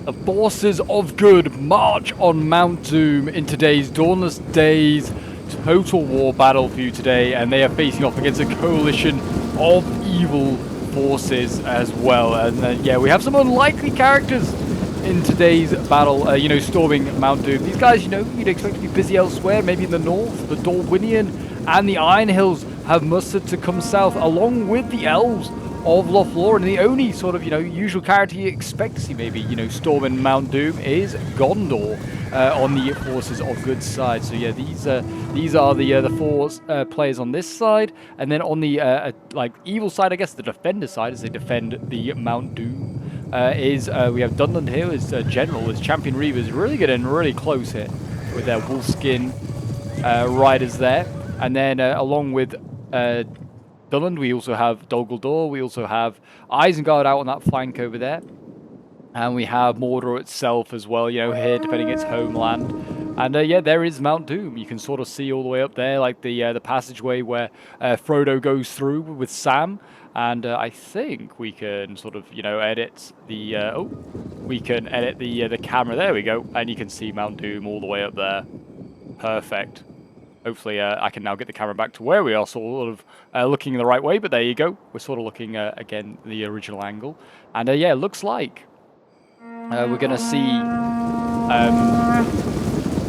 The forces of good march on Mount Doom in today's Dawnless Days total war battle for you today, and they are facing off against a coalition of evil forces as well. And yeah, we have some unlikely characters in today's battle, you know, storming Mount Doom. These guys, you know, you'd expect to be busy elsewhere, maybe in the north. The Dorwinian and the Iron Hills have mustered to come south, along with the elves of Lothlorien. The only sort of, you know, usual character you expect to see maybe, you know, storming Mount Doom is Gondor on the forces of good side. So yeah, these are the four players on this side, and then on the like evil side, I guess the defender side, as they defend the Mount Doom, we have Dunland here as general, as champion Reavers, really getting really close here with their wolfskin riders there, and then along with Dunland, we also have Dol Guldur, we also have Isengard out on that flank over there. And we have Mordor itself as well, you know, here defending its homeland. And yeah, there is Mount Doom. You can sort of see all the way up there, like the passageway where Frodo goes through with Sam. And I think we can sort of, you know, edit the the camera. There we go, and you can see Mount Doom all the way up there. Perfect. Hopefully I can now get the camera back to where we are, sort of looking the right way, but there you go. We're sort of looking, again, the original angle. And yeah, it looks like we're going to see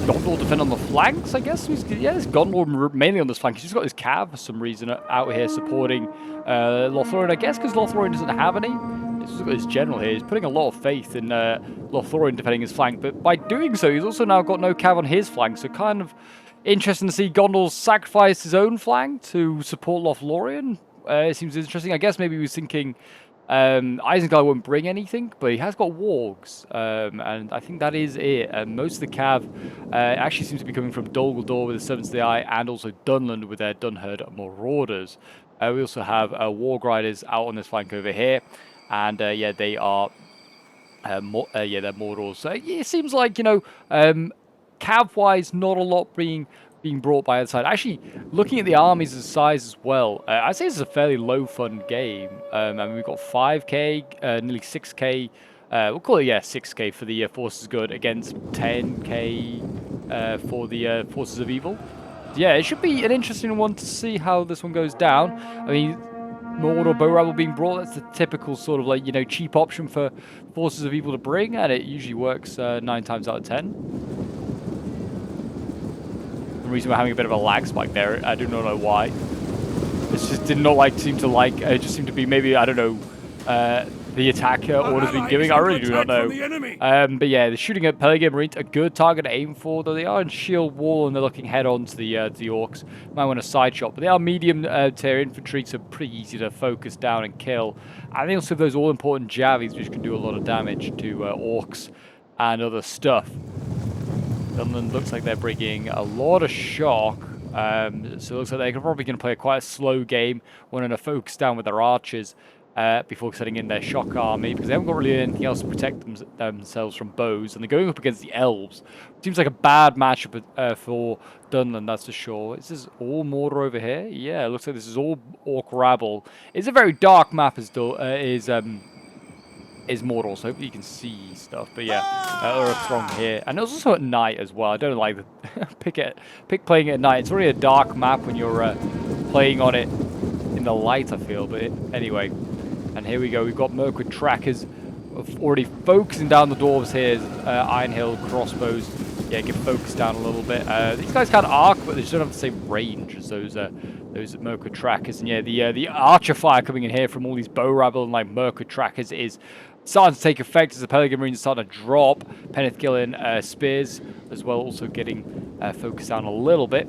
Gondor defend on the flanks, I guess. Yeah, it's Gondor mainly on this flank. He's just got his cav for some reason out here supporting Lothlorien, I guess, because Lothlorien doesn't have any. He's got his general here. He's putting a lot of faith in Lothlorien defending his flank, but by doing so, he's also now got no cav on his flank, so kind of interesting to see Gondor sacrifice his own flank to support Lothlorien. It seems interesting. I guess maybe he was thinking Isengard won't bring anything, but he has got wargs, and I think that is it. Most of the cav actually seems to be coming from Dol Guldur with the Servants of the Eye, and also Dunland with their Dunherd Marauders. We also have Warg Riders out on this flank over here, and yeah, they are they're Mordors. So yeah, it seems like, you know, cav-wise, not a lot being brought by the side. Actually, looking at the armies' size as well, I'd say this is a fairly low-fun game. I mean, we've got 5k, nearly 6k. We'll call it, yeah, 6k for the Forces of Good against 10k for the Forces of Evil. Yeah, it should be an interesting one to see how this one goes down. I mean, Mordor Bow Rabble being brought, that's the typical sort of, like, you know, cheap option for Forces of Evil to bring, and it usually works 9 times out of 10. Reason we're having a bit of a lag spike there. I do not know why. It just did not seem to it just seemed to be maybe, I don't know, the attack orders been giving. I really do not know. But yeah, they're shooting at Peregrine Marines, a good target to aim for, though they are in shield wall and they're looking head on to the orcs. Might want a side shot, but they are medium tier infantry, so pretty easy to focus down and kill. And they also have those all important javies, which can do a lot of damage to orcs and other stuff. Dunland looks like they're bringing a lot of shock, so it looks like they're probably going to play quite a slow game, wanting to focus down with their archers before setting in their shock army, because they haven't got really anything else to protect themselves from bows, and they're going up against the elves. Seems like a bad matchup for Dunland, that's for sure. Is this all Mordor over here? Yeah, it looks like this is all Orc Rabble. It's a very dark map is Mordor, so hopefully you can see stuff. But yeah, there are a throng here, and it's also at night as well. I don't like the pick playing it at night. It's already a dark map when you're playing on it in the light, I feel. But anyway, and here we go. We've got Mirkwood trackers already focusing down the dwarves here. Iron Hill crossbows, yeah, get focused down a little bit. These guys can't arc, but they just don't have the same range as those Mirkwood trackers. And yeah, the archer fire coming in here from all these bow rabble and like Mirkwood trackers is starting to take effect as the Peregrine Marines are starting to drop. Penethgillen spears as well, also getting focused down a little bit.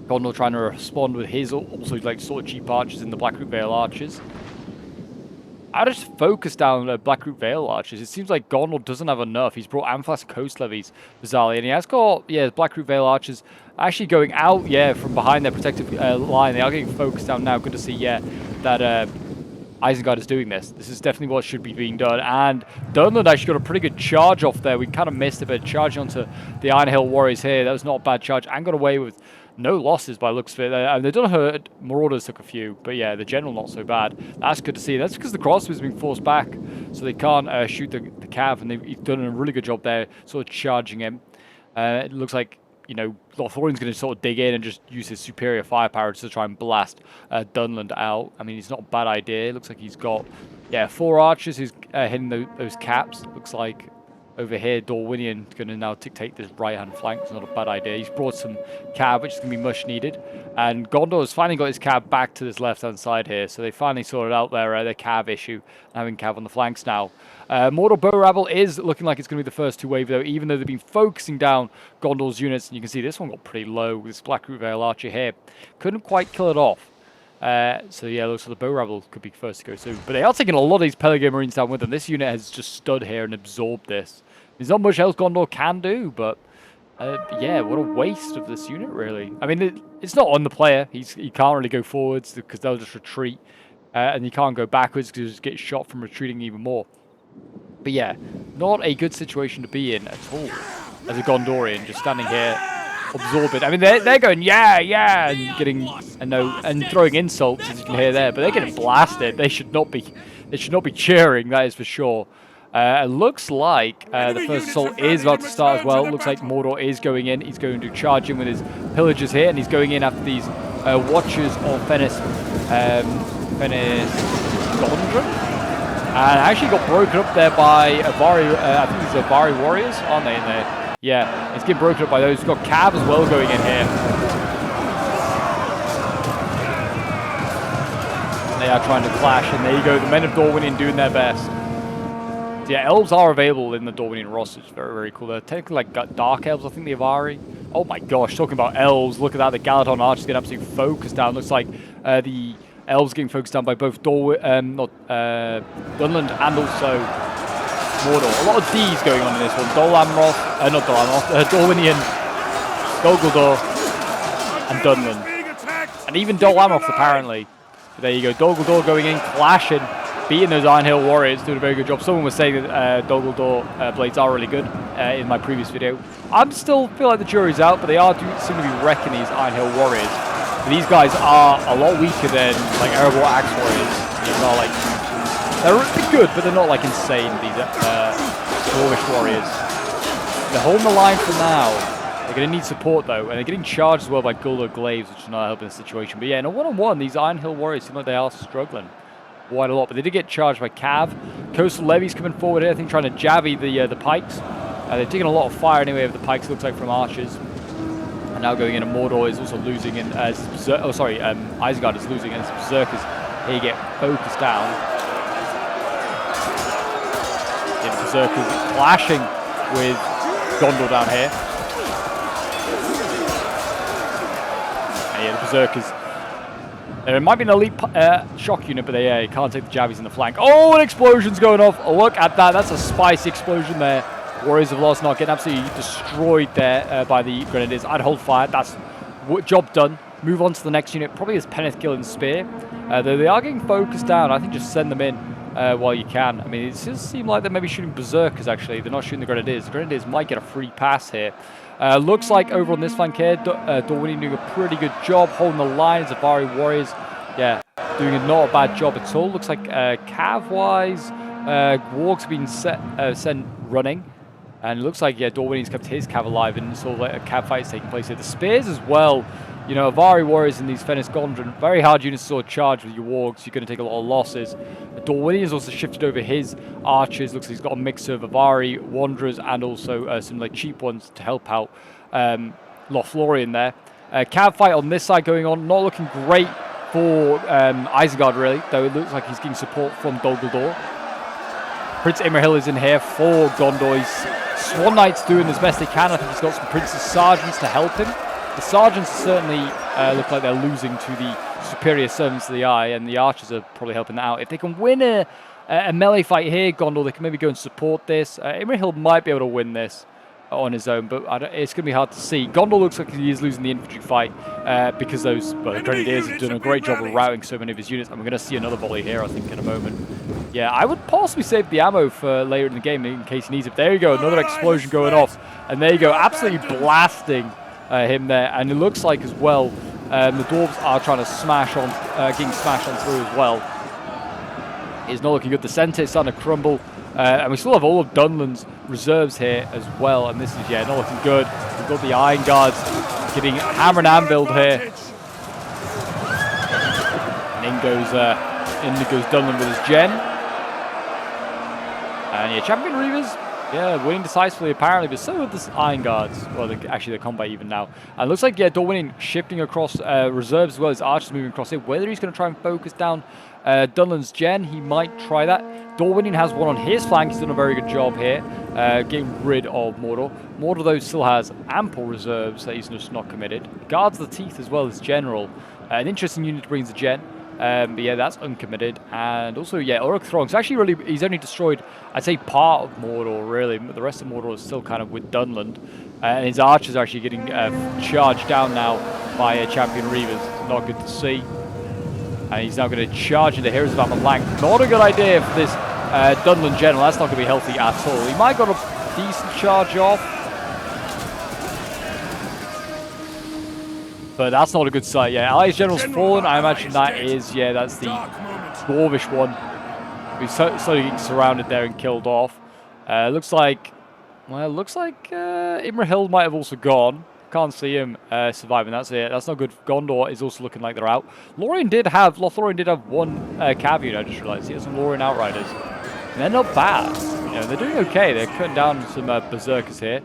Gondor trying to respond with his also like sort of cheap archers in the Blackroot Vale archers. I just focus down Blackroot Vale archers. It seems like Gondor doesn't have enough. He's brought Amphlas coast levies bizarrely, and he has got, yeah, Blackroot Vale archers actually going out, yeah, from behind their protective line. They are getting focused down now. Good to see, yeah, that Isengard is doing this. This is definitely what should be being done. And Dunland actually got a pretty good charge off there. We kind of missed it, but charging onto the Iron Hill Warriors here. That was not a bad charge, and got away with no losses by the looks of it. They don't hurt. Marauders took a few, but yeah, the general not so bad. That's good to see. That's because the crossbow's been forced back, so they can't shoot the cav, and they've done a really good job there, sort of charging him. It looks like, you know, Lothlorien's going to sort of dig in and just use his superior firepower to try and blast Dunland out. I mean, it's not a bad idea. It looks like he's got, yeah, 4 archers who's hitting those caps. Looks like over here, Dorwinian going to now dictate this right-hand flank. It's not a bad idea. He's brought some cab, which is going to be much needed. And Gondor has finally got his cab back to this left-hand side here. So they finally sorted out their cav issue, having cav on the flanks now. Mordor Bow Rabble is looking like it's going to be the first to wave, though, even though they've been focusing down Gondor's units. And you can see this one got pretty low with this Black Root Vale Archer here. Couldn't quite kill it off. So yeah, looks like the Bow Rabble could be first to go soon. But they are taking a lot of these Pelargir Marines down with them. This unit has just stood here and absorbed this. There's not much else Gondor can do, but yeah, what a waste of this unit, really. I mean, it's not on the player. He can't really go forwards because they'll just retreat. And he can't go backwards because he'll just get shot from retreating even more. But yeah, not a good situation to be in at all as a Gondorian, just standing here, absorbing. I mean, they're going, yeah, yeah, and getting, and throwing insults, as you can hear there, but they're getting blasted. They should not be cheering, that is for sure. It looks like the first assault is about to start as well. It looks like Mordor is going in. He's going to charge in with his pillagers here, and he's going in after these Watchers of Fenris Gondra. And actually got broken up there by Avari, I think these are Avari warriors, aren't they, in there? Yeah, it's getting broken up by those. We've got Cav as well going in here. And they are trying to clash, and there you go, the men of Dorwinian doing their best. So yeah, elves are available in the Dorwinian roster, which is very, very cool. They're technically like dark elves, I think, the Avari. Oh my gosh, talking about elves, look at that, the Galadon Archers getting absolutely focused down. Looks like the elves getting focused down by both Dunland and also Mordor. A lot of D's going on in this one. Dorwinian, Dol Guldur, and Dunland. And even Dol Amroth, apparently. But there you go, Dol Guldur going in, clashing, beating those Iron Hill warriors, doing a very good job. Someone was saying that Dol Guldur blades are really good in my previous video. I still feel like the jury's out, but they seem to be wrecking these Iron Hill warriors. But these guys are a lot weaker than like Erebor Axe warriors. They're not like, they're good, but they're not like insane. These Dwarvish warriors. They're holding the line for now. They're going to need support though, and they're getting charged as well by Guldur Glaives, which is not helping the situation. But yeah, in a one-on-one, these Iron Hill warriors seem like they are struggling quite a lot. But they did get charged by Cav. Coastal Levies coming forward here, I think, trying to jabby the pikes. They're taking a lot of fire anyway of the pikes. It looks like from archers. And now going in, and Mordor is also losing, and Isengard is losing, and Berserkers here get focused down. Yeah, the Berserkers clashing with Gondor down here. And yeah, the Berserkers. There might be an elite shock unit, but they can't take the jabbies in the flank. Oh, an explosion's going off. Oh, look at that. That's a spicy explosion there. Warriors of Lost Knot getting absolutely destroyed there by the Grenadiers. I'd hold fire. That's job done. Move on to the next unit. Probably as Penneth Gill and Spear. Though they are getting focused down. I think just send them in while you can. I mean, it does seem like they're maybe shooting Berserkers, actually. They're not shooting the Grenadiers. The Grenadiers might get a free pass here. Looks like over on this flank here, Dorwinian doing a pretty good job holding the lines of Avari warriors. Yeah, doing not a bad job at all. Looks like Cav-wise, Wargs have been sent running. And it looks like, yeah, Dorwinian's kept his Cav alive, and sort of like a Cav fight is taking place here. The Spears as well, you know, Avari warriors in these Fenris Gondran, very hard units to sort of charge with your Wargs. You're going to take a lot of lotses. Dorwinian's also shifted over his archers. Looks like he's got a mix of Avari Wanderers and also some like cheap ones to help out Lothlorien there. Cav fight on this side going on, not looking great for Isengard really, though it looks like he's getting support from Dol Guldur. Prince Imrahil is in here for Gondor. Swan Knight's doing as best they can. I think he's got some Prince's Sergeants to help him. The Sergeants certainly look like they're losing to the superior Servants of the Eye, and the Archers are probably helping that out. If they can win a melee fight here, Gondor, they can maybe go and support this. Imrahil might be able to win this on his own, but it's going to be hard to see. Gondor looks like he is losing the infantry fight because those Grenadiers have done a great job of routing so many of his units, and we're going to see another volley here, I think, in a moment. Yeah, I would possibly save the ammo for later in the game in case he needs it. There you go, another explosion going off, and there you go, absolutely blasting him there. And it looks like as well, the Dwarves are trying to smash on, getting smashed on through as well. It's not looking good. The centre is starting to crumble. And we still have all of Dunland's reserves here as well. And this is, yeah, not looking good. We've got the Iron Guards getting hammer and anviled here. And in goes Dunland with his gen. And yeah, Champion Reavers, yeah, winning decisively apparently, but so are the Iron Guards. Well, actually they're combat even now. And it looks like, yeah, Dorwinian shifting across reserves as well as archers moving across here. Whether he's going to try and focus down Dunland's gen, he might try that. Dorwinian has one on his flank. He's done a very good job here, getting rid of Mordor. Mordor, though, still has ample reserves that he's just not committed. Guards the Teeth as well as General. An interesting unit to bring the gen. But yeah, that's uncommitted. And also, yeah, Uruk Throng. So actually, really, he's only destroyed, I'd say, part of Mordor, really. The rest of Mordor is still kind of with Dunland. And his archers are actually getting charged down now by Champion Reavers. Not good to see. And he's now going to charge into Heroes of Aman-Lang. Not a good idea for this Dunland General. That's not going to be healthy at all. He might got a decent charge off. But that's not a good sight. Yeah, Allies General's fallen. I imagine that is, yeah, that's the Dwarvish one. He's slowly getting surrounded there and killed off. Looks like, well, Imrahil might have also gone. Can't see him surviving. That's it. That's not good. Gondor is also looking like they're out. Lothlorien did have one caveat. I just realised he has some Lothlorien Outriders, and they're not bad. You know, they're doing okay. They're cutting down some berserkers here.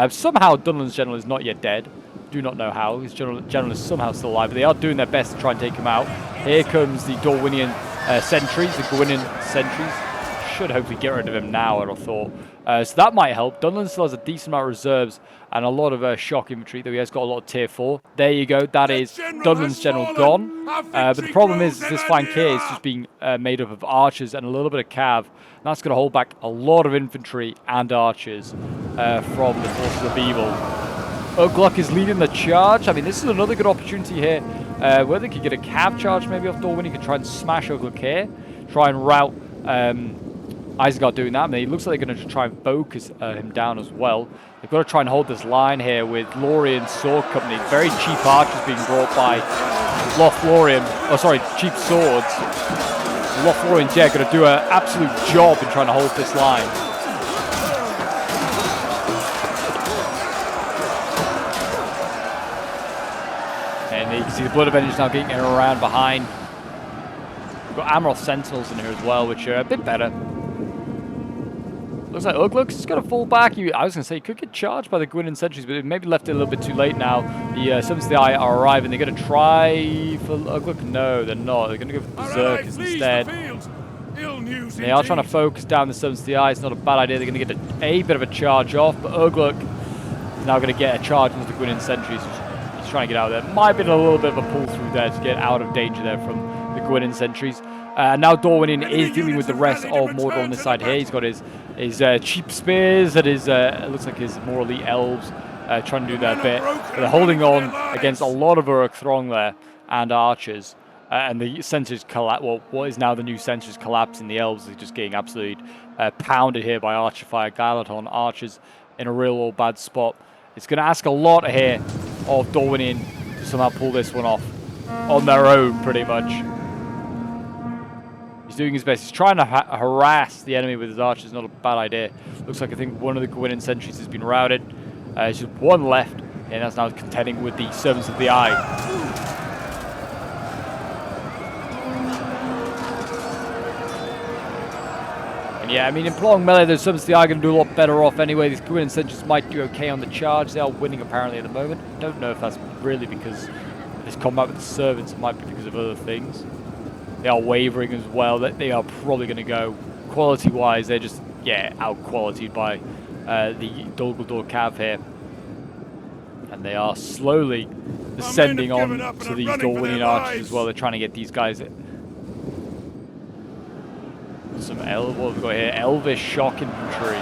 Somehow Dunland's general is not yet dead. Do not know how. His general is somehow still alive, but they are doing their best to try and take him out. Here comes the Dorwinian sentries, the Gwynedd sentries. Should hopefully get rid of him now, I'd have thought. So that might help. Dunland still has a decent amount of reserves and a lot of shock infantry, though he has got a lot of tier 4. There you go. That is Dunland's general gone. But the problem is this flank here is just being made up of archers and a little bit of cav. And that's going to hold back a lot of infantry and archers from the forces of evil. Ugluk is leading the charge. I mean, this is another good opportunity here where they could get a cav charge maybe off Dorwin. You could try and smash Ugluk here. Try and rout Isengard doing that. I mean, it looks like they're going to try and focus him down as well. They've got to try and hold this line here with Lorien Sword Company. Very cheap archers being brought by Lothlorien. Oh, sorry, cheap swords. Lothlorien's, yeah, going to do an absolute job in trying to hold this line. And you can see the Blood Avengers now getting around behind. We've got Amarok Sentinels in here as well, which are a bit better. Looks like Ugluk's just going to fall back. I was going to say he could get charged by the Gwynedd sentries, but it maybe left it a little bit too late now. The Sons of the Eye are arriving. They're going to try for Ugluk. No, they're not. They're going to go for Berserkers instead. They are trying to focus down the Sons of the Eye. It's not a bad idea. They're going to get a bit of a charge off, but Ugluk is now going to get a charge into the Gwynedd sentries. He's trying to get out of there. Might have been a little bit of a pull through there to get out of danger there from the Gwynedd sentries. Now Dorwinian is dealing with the rest of Mordor on this side here. He's got his cheap spears and his, it looks like his more elite elves trying to do their bit. But they're holding on against a lot of Uruk Throng there and archers. And the sentries collapse. Well, what is now the new sentries collapsing. The elves are just getting absolutely pounded here by archer fire. Galaton archers in a real old bad spot. It's going to ask a lot here of Dorwinian to somehow pull this one off on their own, pretty much. He's doing his best. He's trying to harass the enemy with his archers. Not a bad idea. Looks like I think one of the Gwynedd sentries has been routed. There's just one left, and that's now contending with the Servants of the Eye. And yeah, I mean, in prolonged melee, the Servants of the Eye are going to do a lot better off anyway. These Gwynedd sentries might do okay on the charge. They are winning apparently at the moment. Don't know if that's really because of this combat with the servants. It might be because of other things. They are wavering as well. They are probably going to go quality-wise. They're just, yeah, out-qualitied by the Dol Guldur Cav here. And they are slowly descending on to these Dorwinian archers as well. They're trying to get these guys. Some what have we got here? Elvish shock infantry.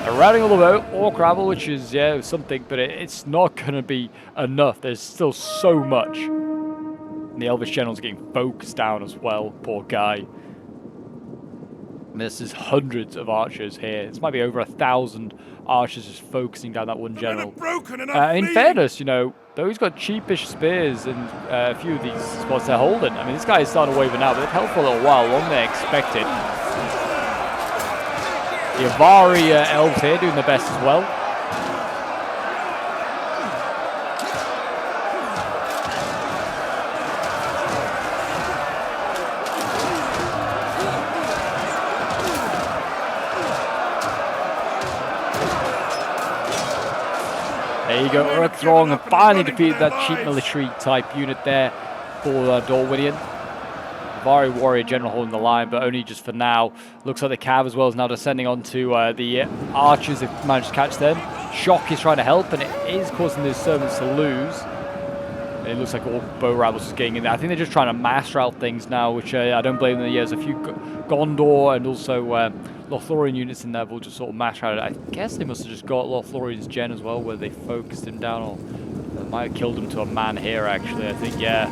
They're routing all the orc rabble, which is, yeah, something, but it's not going to be enough. There's still so much. And the Elvish general's getting focused down as well, poor guy. This is hundreds of archers here. This might be over 1,000 archers just focusing down that one general. In fairness, you know, though he's got cheapish spears in a few of these spots they're holding. I mean, this guy is starting to waver now, but they've held for a little while, longer than expected. The Avari elves here doing their best as well. There you go, Uruk Throng, and finally defeated that cheap military type unit there for Dorwinion. Avari warrior general holding the line, but only just for now. Looks like the cav as well is now descending onto the archers have managed to catch them. Shock is trying to help, and it is causing the servants to lose. It looks like all bow rabbles is getting in there. I think they're just trying to master out things now, which I don't blame them. There's a few Gondor and also Lothlorien units in there will just sort of mash out. I guess they must have just got Lothlorien's gen as well, where they focused him down, or they might have killed him to a man here, actually. I think, yeah.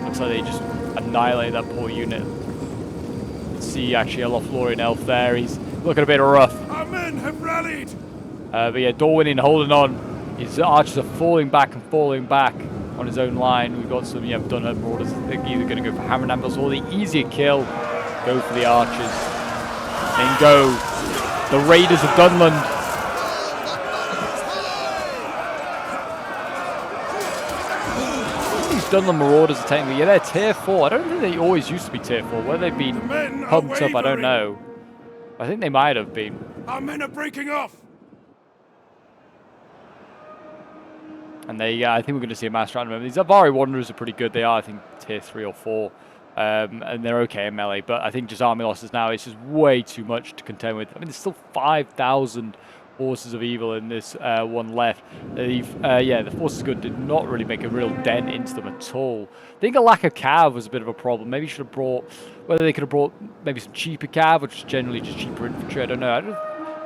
Looks like they just annihilate that poor unit. See, actually, a Lothlorien elf there. He's looking a bit rough. Our men have rallied. But yeah, Dorwinion holding on. His archers are falling back on his own line. We've got some, Dunham Marauders. They're either going to go for hammer and anvils or the easier kill. Go for the archers. Then go the Raiders of Dunland. These Dunland Marauders are technically, yeah, they're tier 4. I don't think they always used to be tier 4. Whether they've been pumped up, I don't know. I think they might have been. Our men are breaking off. And they, I think we're going to see a mass round. These Avari Wanderers are pretty good. They are, I think, tier 3 or 4. And they're okay in melee. But I think just army losses now, it's just way too much to contend with. I mean, there's still 5,000 forces of evil in this one left. Yeah, the forces of good did not really make a real dent into them at all. I think a lack of cav was a bit of a problem. Maybe should have brought, whether they could have brought maybe some cheaper cav, which is generally just cheaper infantry. I don't know. I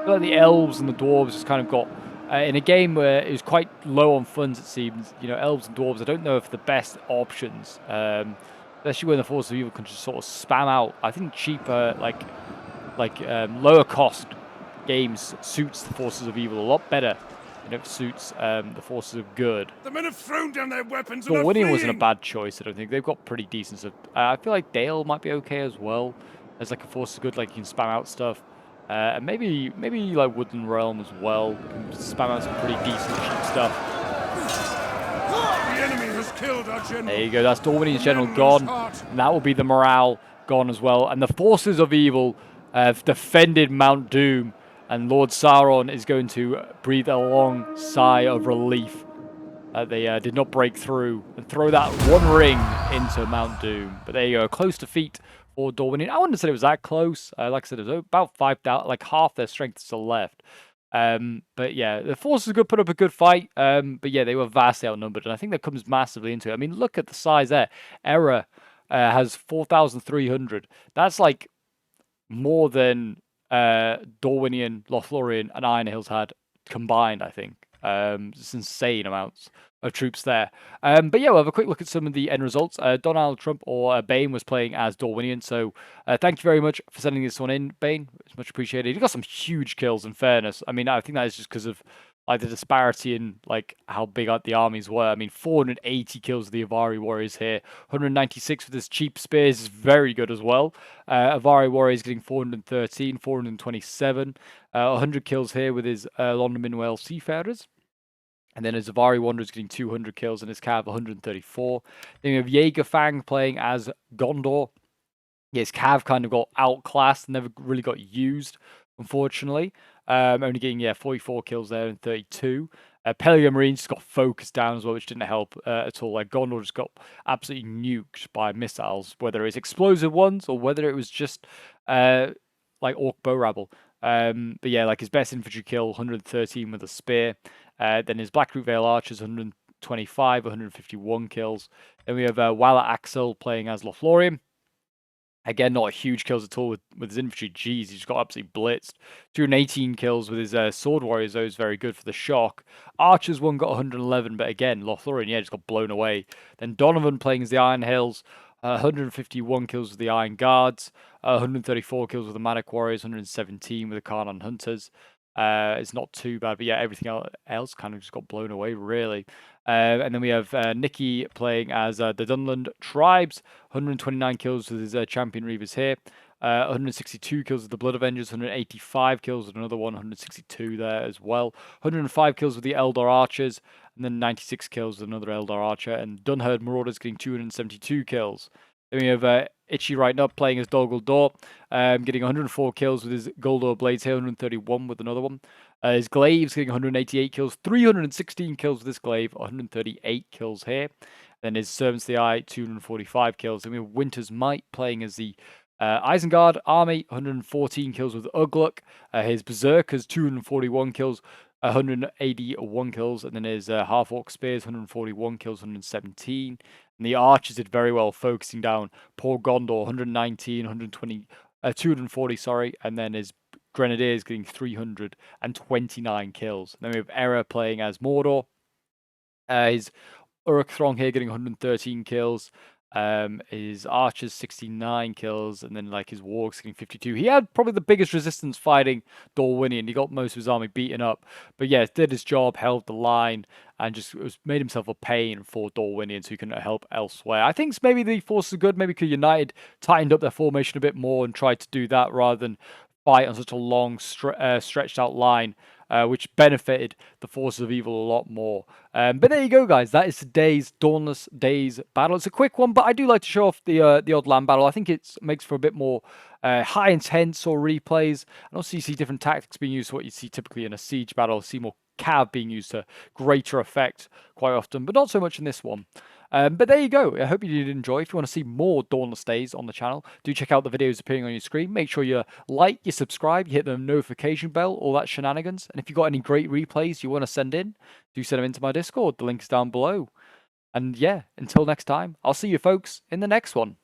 feel like the elves and the dwarves just kind of got... in a game where it was quite low on funds, it seems, elves and dwarves, I don't know if the best options, especially when the forces of evil can just sort of spam out. I think cheaper, lower cost games suits the forces of evil a lot better than it suits the forces of good. The men have thrown down their weapons and are Winning fleeing. wasn't a bad choice, I don't think. They've got pretty decent stuff. I feel like Dale might be okay as well. As like a force of good, like you can spam out stuff. And maybe like Woodland Realm as well. You can spam out some pretty decent cheap stuff. The enemy has killed our general. There you go, that's Dorwinion's general gone. And that will be the morale gone as well. And the forces of evil have defended Mount Doom. And Lord Sauron is going to breathe a long sigh of relief that they did not break through and throw that one ring into Mount Doom. But there you go, a close defeat for Dorwinion. I wouldn't have said it was that close. Like I said, it was about 5,000, like half their strength still left. But yeah, the forces could put up a good fight. But yeah, they were vastly outnumbered, and I think that comes massively into it. I mean, look at the size there. Era has 4,300. That's like more than Dorwinion, Lothlorien, and Iron Hills had combined, I think. It's insane amounts of troops there. But yeah, we'll have a quick look at some of the end results. Donald Trump or Bane was playing as Dorwinion, so thank you very much for sending this one in, Bane. It's much appreciated. He got some huge kills, in fairness. I mean, I think that is just because of like the disparity in like how big the armies were. I mean, 480 kills of the Avari warriors here, 196 with his cheap spears is very good as well. Avari warriors getting 413, 427, 100 kills here with his London Minwell Seafarers. And then his Avari Wanderers getting 200 kills and his Cav 134. Then we have Jaegerfang playing as Gondor. Yeah, his Cav kind of got outclassed and never really got used, unfortunately. Only getting 44 kills there and 32. Pelia Marines just got focused down as well, which didn't help at all. Like Gondor just got absolutely nuked by missiles, whether it's explosive ones or whether it was just like Orc Bow Rabble. But yeah, like his best infantry kill, 113 with a spear. Then his Blackroot Vale Archers, 125, 151 kills. Then we have Walla Axel playing as Lothlorien. Again, not huge kills at all with his infantry. Jeez, he just got absolutely blitzed. 218 kills with his Sword Warriors, though, is very good for the shock. Archers one got 111, but again, Lothlorien, yeah, just got blown away. Then Donovan playing as the Iron Hills, 151 kills with the Iron Guards, 134 kills with the Manic Warriors, 117 with the Karnan Hunters. It's not too bad, but yeah, everything else kind of just got blown away, really. And then we have Nikki playing as the Dunland Tribes, 129 kills with his Champion Reavers here. 162 kills with the Blood Avengers, 185 kills with another one, 162 there as well. 105 kills with the Eldar Archers, and then 96 kills with another Eldar Archer. And Dunherd Marauders getting 272 kills. Then we have Itchy Right Up playing as Dol Guldur, getting 104 kills with his Goldor Blades here, 131 with another one. His Glaives getting 188 kills, 316 kills with this Glaive, 138 kills here. Then his Servants of the Eye, 245 kills. Then we have Winter's Might playing as the Isengard army, 114 kills with Ugluk. His Berserkers, 241 kills, 181 kills. And then his Half-Orc Spears, 141 kills, 117. And the Archers did very well, focusing down poor Gondor, 119, 120, 240, sorry. And then his Grenadiers getting 329 kills. And then we have Era playing as Mordor. His Uruk Throng here getting 113 kills. His Archers 69 kills, and then like his Wargs getting 52. He had probably the biggest resistance fighting Dorwinion. He got most of his army beaten up, but yeah, did his job, held the line, and just made himself a pain for Dorwinion so he can help elsewhere. I think maybe the forces are good. Maybe because United tightened up their formation a bit more and tried to do that rather than fight on such a long stretched out line, which benefited the forces of evil a lot more. But there you go, guys. That is today's Dawnless Days battle. It's a quick one, but I do like to show off the odd land battle. I think it makes for a bit more high intense or replays. And also you see different tactics being used to what you see typically in a siege battle. You see more cav being used to greater effect quite often, but not so much in this one. But there you go. I hope you did enjoy. If you want to see more Dawnless Days on the channel, do check out the videos appearing on your screen. Make sure you like, you subscribe, you hit the notification bell, all that shenanigans. And if you've got any great replays you want to send in, do send them into my Discord. The link is down below. And yeah, until next time, I'll see you folks in the next one.